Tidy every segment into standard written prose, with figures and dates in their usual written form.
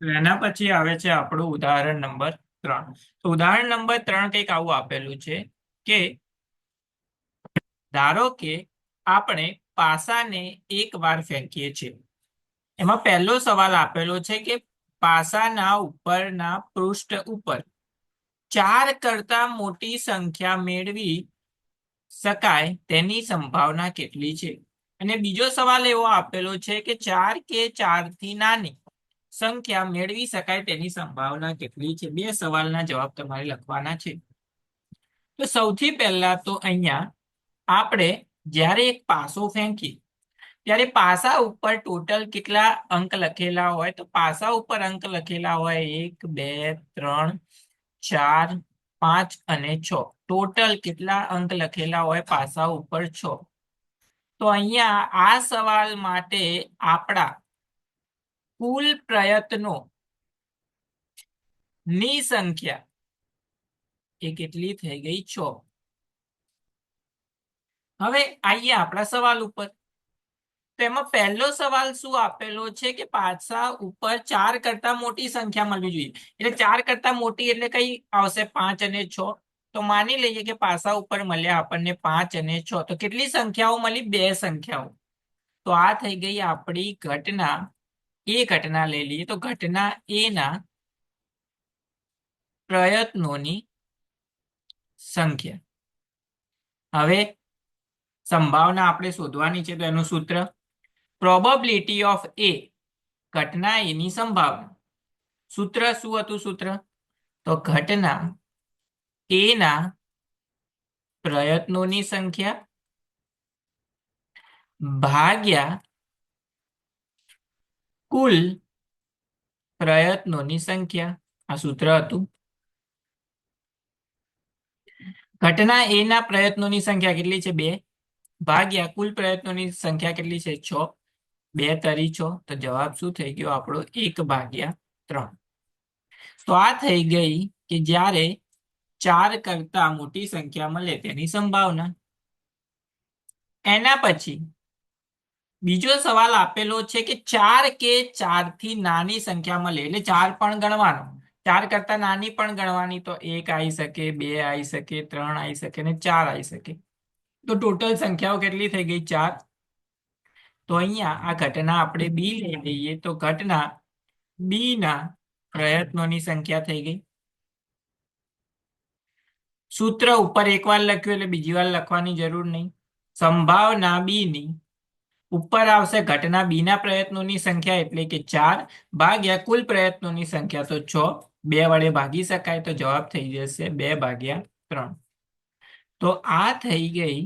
તો એના પછી આવે છે આપણું ઉદાહરણ નંબર 3. તો ઉદાહરણ નંબર 3 કંઈક આવું આપેલું છે કે ધારો કે આપણે પાસાને એક વાર ફેંકીએ છીએ. એમાં પહેલો સવાલ આપેલો છે કે પાસાના ઉપરના પૃષ્ઠ ઉપર 4 કરતા મોટી સંખ્યા મેળવી શકાય તેની સંભાવના કેટલી છે. અને બીજો સવાલ એવો આપેલો છે કે 4 કે 4 થી નાની સંખ્યા મેળવી શકાય તેની સંભાવના કેટલી છે. બે સવાલના જવાબ તમારે લખવાના છે. તો સૌથી પહેલા તો અહીંયા આપણે જ્યારે એક પાસો ફેંકીએ ત્યારે પાસા ઉપર ટોટલ કેટલા અંક લખેલા હોય, તો પાસા ઉપર અંક લખેલા હોય 1 2 3 4 5 અને 6. ટોટલ કેટલા અંક લખેલા હોય પાસા ઉપર? 6. તો અહીંયા આ સવાલ માટે આપણા કુલ પ્રયત્નો ની સંખ્યા એ કેટલી થઈ ગઈ? 6. હવે આઈએ આપણા સવાલ ઉપર. તો એમાં પહેલો સવાલ શું આપેલો છે કે પાસા ઉપર 4 કરતા મોટી સંખ્યા મળવી જોઈએ. એટલે 4 કરતા મોટી એટલે કઈ આવશે? 5 અને 6. તો માની લઈએ કે પાસા ઉપર મળ્યા આપણને 5 અને 6. તો કેટલી સંખ્યાઓ મળી? 2 સંખ્યાઓ. તો આ થઈ ગઈ આપણી ઘટના એ. ઘટના લઈ લઈએ તો ઘટના એ ના પ્રયત્નોની સંખ્યા. હવે સંભાવના આપણે શોધવાની છે. તો એનું સૂત્ર પ્રોબેબિલિટી ઓફ એ, ઘટના એની સંભાવના. સૂત્ર શું હતું? સૂત્ર તો ઘટના એ ના પ્રયત્નોની સંખ્યા ભાગ્યા કુલ પ્રયત્નોની સંખ્યા. આ સૂત્ર હતું. ઘટના એ ના પ્રયત્નોની સંખ્યા કેટલી છે? 2 ભાગ્યા કુલ પ્રયત્નોની સંખ્યા કેટલી છે? 6. 2 તરી 6. તો જવાબ શું થઈ ગયો આપણો? 1/3. તો આ થઈ ગઈ કે જ્યારે 4 કરતા મોટી સંખ્યા મળે તેની સંભાવના. એના પછી બીજો સવાલ આપેલો છે કે 4 કે 4 થી નાની સંખ્યા મળે એટલે 4 પણ ગણવાનો, 4 કરતા નાની પણ ગણવાની. તો 1 આવી શકે, 2 આવી શકે, 3 આવી શકે અને 4 આવી શકે. તો ટોટલ સંખ્યાઓ કેટલી થઈ ગઈ? 4. તો અહીંયા આ ઘટના આપણે બી લઈ લઈએ તો ઘટના બી ના પ્રયત્નોની સંખ્યા થઈ ગઈ. સૂત્ર ઉપર એકવાર લખ્યું એટલે બીજી વાર લખવાની જરૂર નહીં. સંભાવના બી ની ઉપર આવશે ઘટના બી ના પ્રયત્નોની સંખ્યા એટલે કે 4 ભાગ્યા કુલ પ્રયત્નોની સંખ્યા તો 6. 2 વડે ભાગી શકાય તો જવાબ થઈ જશે 2/3. તો આ થઈ ગઈ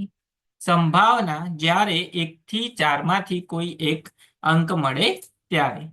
સંભાવના જ્યારે 1 થી 4 માંથી કોઈ એક અંક મળે ત્યારે.